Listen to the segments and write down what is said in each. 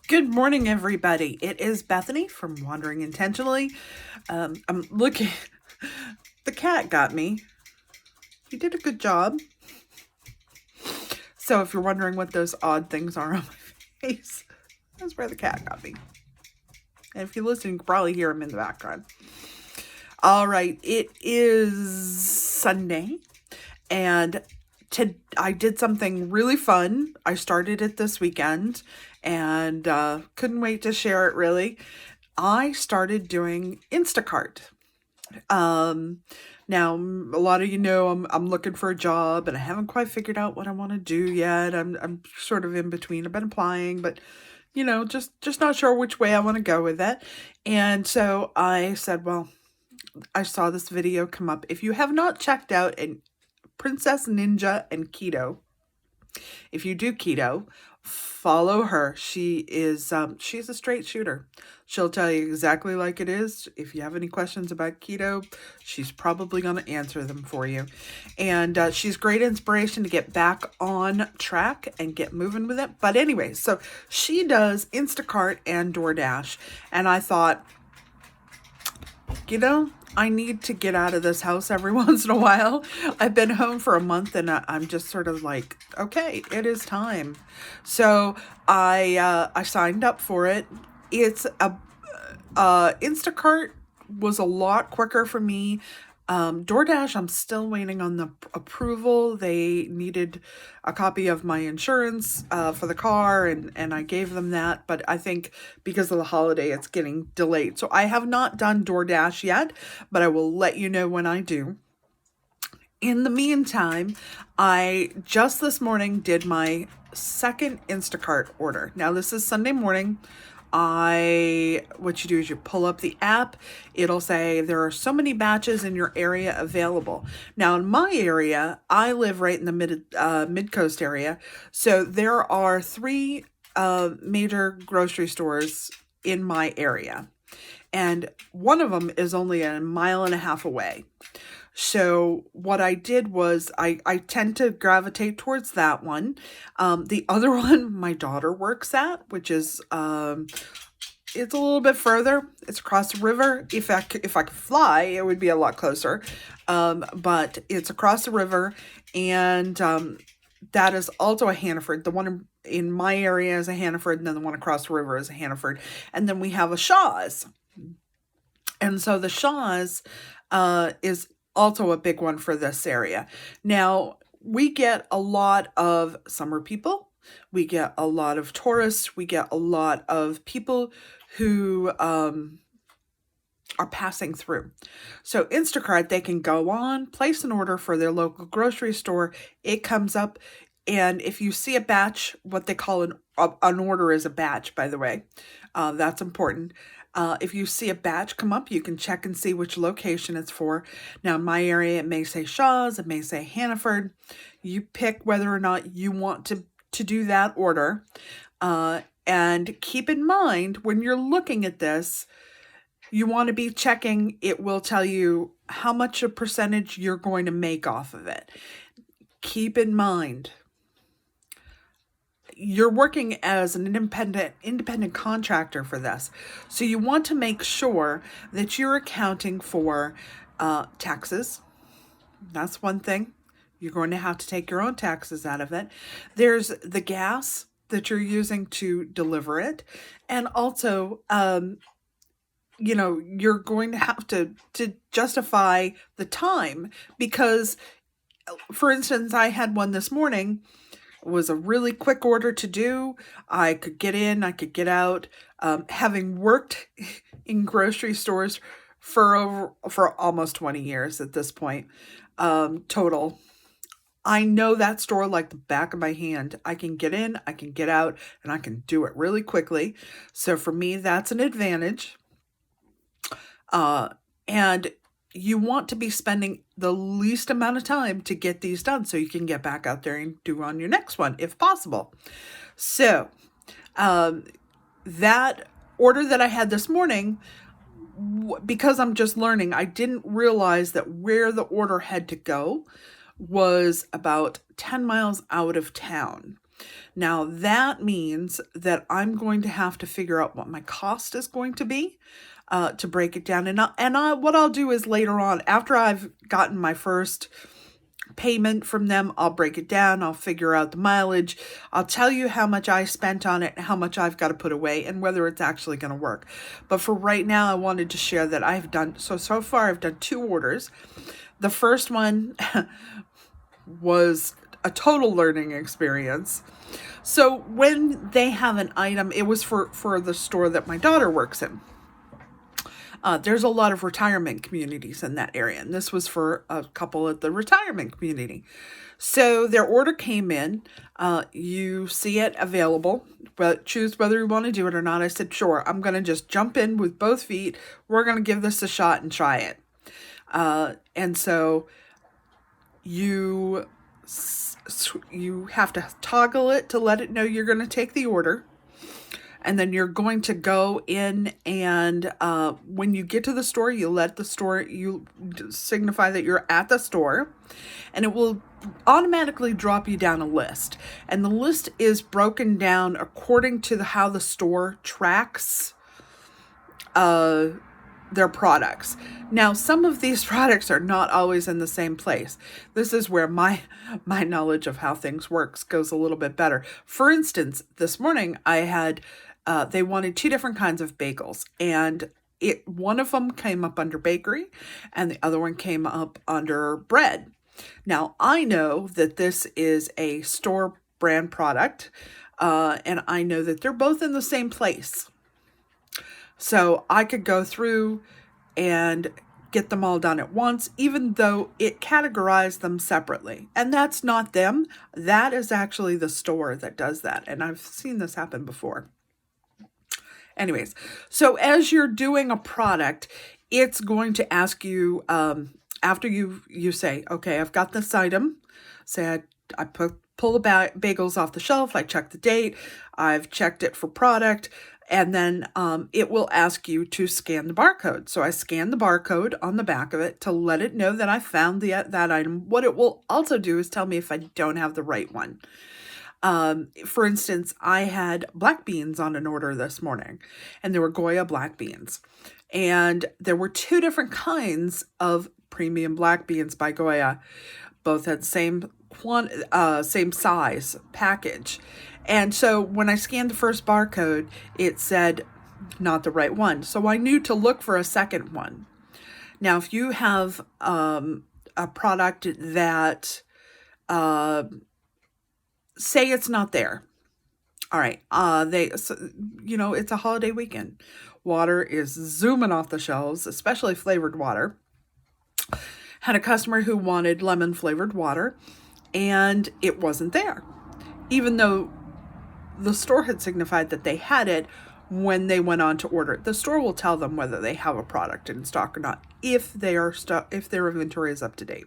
Good morning, everybody. It is Bethany from Wandering Intentionally. I'm looking, the cat got me. He did a good job. So if you're wondering what those odd things are on my face, that's where the cat got me. And if you listen, you can probably hear him in the background. All right, it is Sunday, and I did something really fun. I started it this weekend, and couldn't wait to share it, really. I started doing Instacart. Now, a lot of you know I'm looking for a job, and I haven't quite figured out what I want to do yet. I'm sort of in between. I've been applying, but just not sure which way I want to go with it. And so I said, well, I saw this video come up. If you have not checked out Princess Ninja and Keto, if you do keto, follow her. She's a straight shooter. She'll tell you exactly like it is. If you have any questions about keto, she's probably going to answer them for you. And she's great inspiration to get back on track and get moving with it. But anyway, so she does Instacart and DoorDash. And I thought, I need to get out of this house every once in a while. I've been home for a month and I'm just sort of like, okay, it is time. So I signed up for it. It's Instacart was a lot quicker for me. DoorDash, I'm still waiting on the approval. They needed a copy of my insurance for the car, and I gave them that. But I think because of the holiday, it's getting delayed. So I have not done DoorDash yet, but I will let you know when I do. In the meantime, I just this morning did my second Instacart order. Now, this is Sunday morning. What you do is you pull up the app. It'll say there are so many batches in your area available. Now, in my area, I live right in the mid-coast area. So there are 3 major grocery stores in my area. And one of them is only a mile and a half away. So what I did was I tend to gravitate towards that one. The other one my daughter works at, which is it's a little bit further. It's across the river. If I could fly, it would be a lot closer. But it's across the river, and that is also a Hannaford. The one in my area is a Hannaford, and then the one across the river is a Hannaford. And then we have a Shaw's. And so the Shaw's is also a big one for this area. Now, we get a lot of summer people. We get a lot of tourists. We get a lot of people who are passing through. So Instacart, they can go on, place an order for their local grocery store. It comes up, and if you see a batch, what they call an order is a batch, by the way. That's important. If you see a batch come up, you can check and see which location it's for. Now, in my area, it may say Shaw's, it may say Hannaford. You pick whether or not you want to do that order. And keep in mind, when you're looking at this, you want to be checking. It will tell you how much a percentage you're going to make off of it. Keep in mind, you're working as an independent contractor for this. So you want to make sure that you're accounting for taxes. That's one thing. You're going to have to take your own taxes out of it. There's the gas that you're using to deliver it. And also, you're going to have to justify the time because, for instance, I had one this morning. It was a really quick order to do. I could get in, I could get out. Having worked in grocery stores for almost 20 years at this point, total. I know that store like the back of my hand. I can get in, I can get out, and I can do it really quickly. So for me, that's an advantage. And you want to be spending the least amount of time to get these done so you can get back out there and do on your next one if possible. So that order that I had this morning, because I'm just learning, I didn't realize that where the order had to go was about 10 miles out of town. Now that means that I'm going to have to figure out what my cost is going to be to break it down. What I'll do is later on, after I've gotten my first payment from them, I'll break it down. I'll figure out the mileage. I'll tell you how much I spent on it and how much I've got to put away and whether it's actually going to work. But for right now, I wanted to share that I've done, so far I've done 2 orders. The first one was a total learning experience. So when they have an item, it was for the store that my daughter works in. There's a lot of retirement communities in that area, and this was for a couple at the retirement community. So their order came in. You see it available, but choose whether you want to do it or not. I said, sure, I'm going to just jump in with both feet. We're going to give this a shot and try it. And so you have to toggle it to let it know you're going to take the order. And then you're going to go in and when you get to the store, you signify that you're at the store, and it will automatically drop you down a list. And the list is broken down according to how the store tracks their products. Now, some of these products are not always in the same place. This is where my knowledge of how things works goes a little bit better. For instance, this morning I had they wanted 2 different kinds of bagels, and one of them came up under bakery and the other one came up under bread. Now, I know that this is a store brand product, and I know that they're both in the same place. So I could go through and get them all done at once, even though it categorized them separately. And that's not them. That is actually the store that does that. And I've seen this happen before. Anyways, so as you're doing a product, it's going to ask you, after you say, okay, I've got this item. Say I pull the bagels off the shelf. I check the date. I've checked it for product. And then it will ask you to scan the barcode. So I scan the barcode on the back of it to let it know that I found that item. What it will also do is tell me if I don't have the right one. For instance, I had black beans on an order this morning, and they were Goya black beans. And there were 2 different kinds of premium black beans by Goya. Both had same size package. And so when I scanned the first barcode, it said not the right one. So I knew to look for a second one. Now, if you have a product that say it's not there. All right. It's a holiday weekend. Water is zooming off the shelves, especially flavored water. Had a customer who wanted lemon flavored water, and it wasn't there. Even though the store had signified that they had it when they went on to order it. The store will tell them whether they have a product in stock or not, if their inventory is up to date.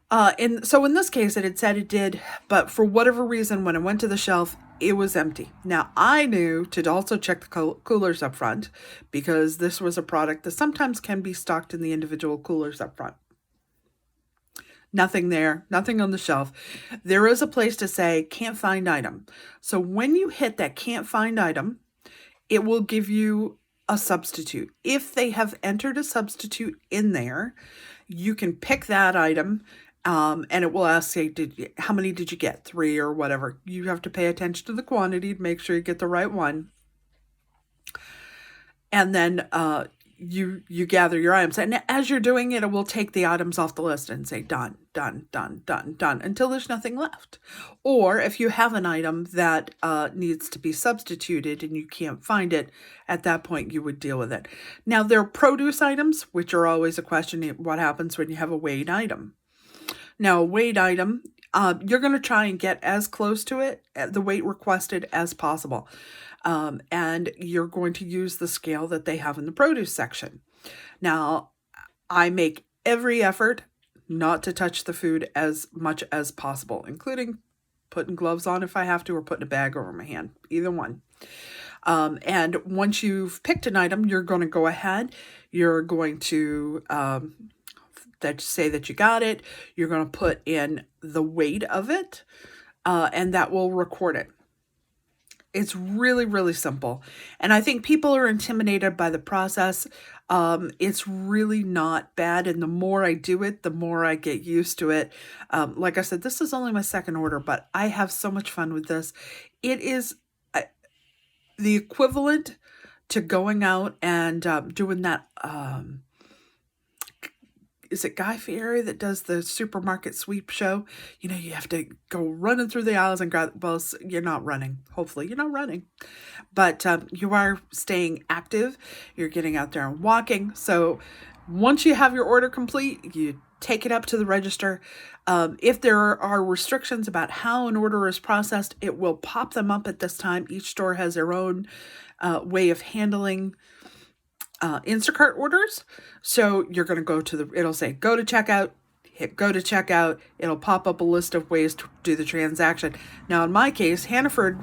And so in this case, it had said it did, but for whatever reason, when I went to the shelf, it was empty. Now, I knew to also check the coolers up front, because this was a product that sometimes can be stocked in the individual coolers up front. Nothing there, nothing on the shelf. There is a place to say, can't find item. So when you hit that can't find item, it will give you a substitute. If they have entered a substitute in there, you can pick that item. And it will ask, say, how many did you get? 3 or whatever. You have to pay attention to the quantity to make sure you get the right one. And then you gather your items. And as you're doing it, it will take the items off the list and say done, done, done, done, done, until there's nothing left. Or if you have an item that needs to be substituted and you can't find it, at that point you would deal with it. Now, there are produce items, which are always a question. What happens when you have a weighed item? Now, a weighed item, you're going to try and get as close to it, the weight requested, as possible. And you're going to use the scale that they have in the produce section. Now, I make every effort not to touch the food as much as possible, including putting gloves on if I have to, or putting a bag over my hand, either one. And once you've picked an item, you're going to go ahead, you're going to that say that you got it. You're going to put in the weight of it, and that will record it. It's really, really simple. And I think people are intimidated by the process. It's really not bad. And the more I do it, the more I get used to it. Like I said, this is only my second order, but I have so much fun with this. It is the equivalent to going out and doing that. Is it Guy Fieri that does the supermarket sweep show? You know, you have to go running through the aisles and grab, well, you're not running. Hopefully you're not running, but you are staying active. You're getting out there and walking. So once you have your order complete, you take it up to the register. If there are restrictions about how an order is processed, it will pop them up at this time. Each store has their own way of handling Instacart orders. So you're going to go to it'll say go to checkout, hit go to checkout. It'll pop up a list of ways to do the transaction. Now, in my case, Hannaford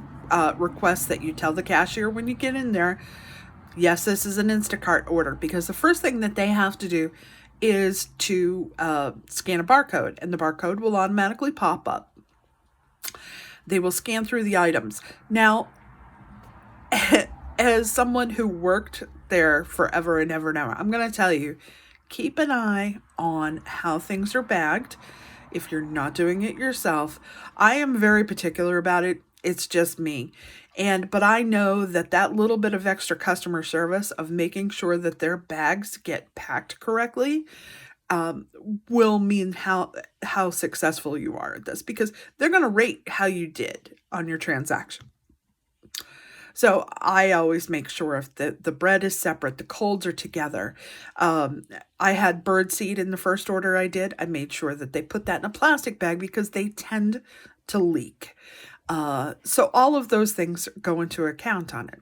requests that you tell the cashier when you get in there, yes, this is an Instacart order, because the first thing that they have to do is to scan a barcode, and the barcode will automatically pop up. They will scan through the items. Now, as someone who worked there forever and ever and ever, I'm going to tell you, keep an eye on how things are bagged if you're not doing it yourself. I am very particular about it. It's just me. But I know that little bit of extra customer service of making sure that their bags get packed correctly will mean how successful you are at this, because they're going to rate how you did on your transaction. So I always make sure if the bread is separate, the colds are together. I had birdseed in the first order I did. I made sure that they put that in a plastic bag because they tend to leak. So all of those things go into account on it.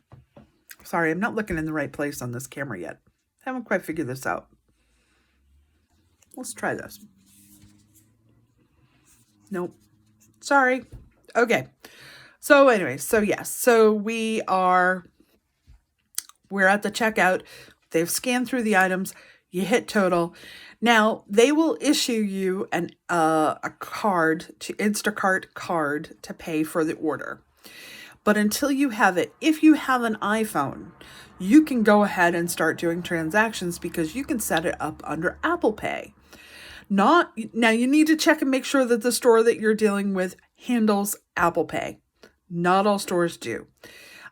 Sorry, I'm not looking in the right place on this camera yet. I haven't quite figured this out. Let's try this. Nope. Sorry. Okay. So anyway, so yes, so we're at the checkout. They've scanned through the items. You hit total. Now they will issue you a card, to Instacart card, to pay for the order. But until you have it, if you have an iPhone, you can go ahead and start doing transactions because you can set it up under Apple Pay. Now you need to check and make sure that the store that you're dealing with handles Apple Pay. Not all stores do.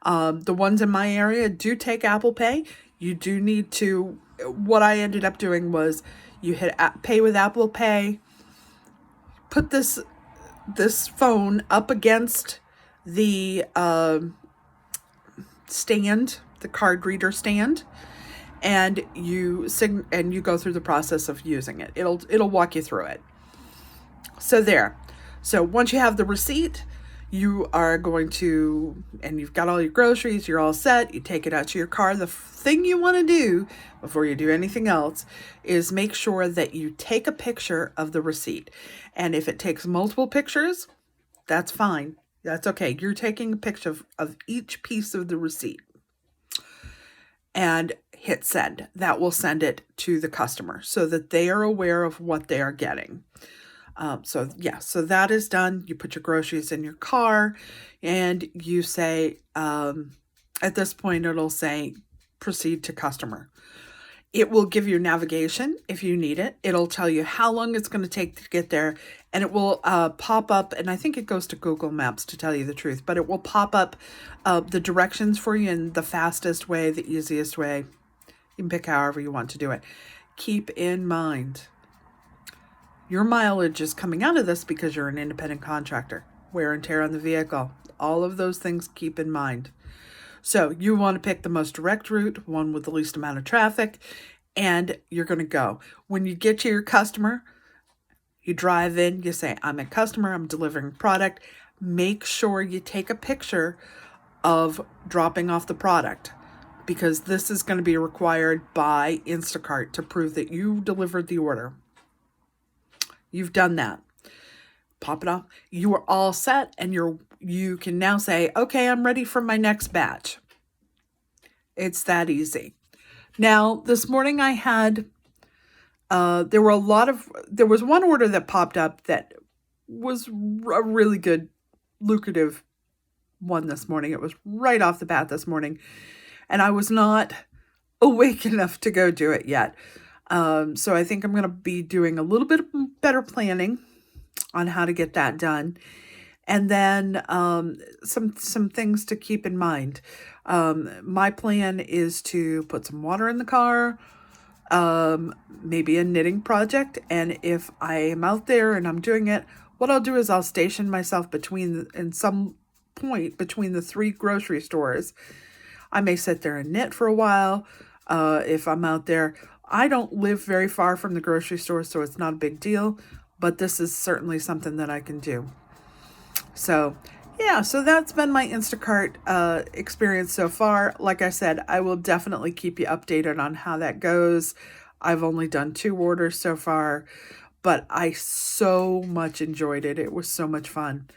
The ones in my area do take Apple Pay. You do need to, what I ended up doing was you hit pay with Apple Pay, put this phone up against the stand, the card reader stand, and you go through the process of using it. It'll walk you through it. So there. So once you have the receipt, you are going to, and you've got all your groceries, you're all set, you take it out to your car. The thing you want to do before you do anything else is make sure that you take a picture of the receipt. And if it takes multiple pictures, that's fine. That's okay. You're taking a picture of each piece of the receipt and hit send. That will send it to the customer so that they are aware of what they are getting. So that is done. You put your groceries in your car and you say, at this point, it'll say proceed to customer. It will give you navigation if you need it. It'll tell you how long it's going to take to get there, and it will pop up, and I think it goes to Google Maps to tell you the truth, but it will pop up the directions for you in the fastest way, the easiest way. You can pick however you want to do it. Keep in mind, your mileage is coming out of this because you're an independent contractor. Wear and tear on the vehicle. All of those things keep in mind. So you want to pick the most direct route, one with the least amount of traffic, and you're going to go. When you get to your customer, you drive in, you say, I'm a customer, I'm delivering product. Make sure you take a picture of dropping off the product, because this is going to be required by Instacart to prove that you delivered the order. You've done that. Pop it off. You are all set, and you can now say, okay, I'm ready for my next batch. It's that easy. Now, this morning I had There was one order that popped up that was a really good, lucrative one this morning. It was right off the bat this morning, and I was not awake enough to go do it yet. So I think I'm going to be doing a little bit better planning on how to get that done. And then some things to keep in mind. My plan is to put some water in the car, maybe a knitting project. And if I am out there and I'm doing it, what I'll do is I'll station myself in some point between the 3 grocery stores. I may sit there and knit for a while if I'm out there. I don't live very far from the grocery store, so it's not a big deal, but this is certainly something that I can do. So, yeah, so that's been my Instacart experience so far. Like I said, I will definitely keep you updated on how that goes. I've only done 2 orders so far, but I so much enjoyed it. It was so much fun.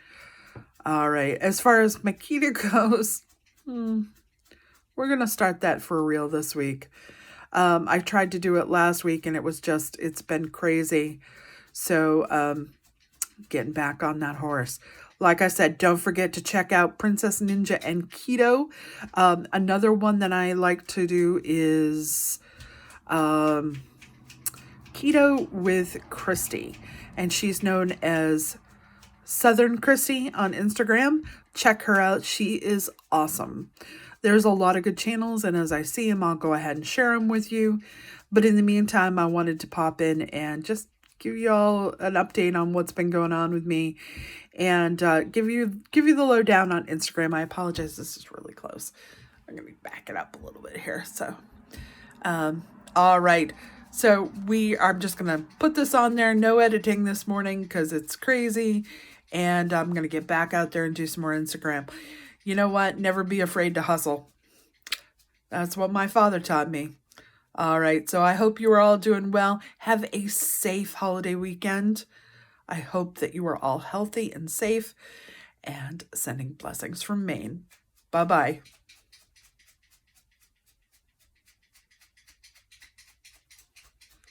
All right, as far as my keto goes, we're going to start that for real this week. I tried to do it last week and it's been crazy. So, getting back on that horse. Like I said, don't forget to check out Princess Ninja and Keto. Another one that I like to do is Keto with Christy. And she's known as Southern Christy on Instagram. Check her out. She is awesome. There's a lot of good channels, and as I see them, I'll go ahead and share them with you. But in the meantime, I wanted to pop in and just give you all an update on what's been going on with me, and give you the lowdown on Instagram. I apologize, this is really close. I'm gonna back it up a little bit here. So, all right. So I'm just gonna put this on there. No editing this morning because it's crazy, and I'm gonna get back out there and do some more Instagram. You know what? Never be afraid to hustle. That's what my father taught me. All right, so I hope you are all doing well. Have a safe holiday weekend. I hope that you are all healthy and safe, and sending blessings from Maine. Bye-bye.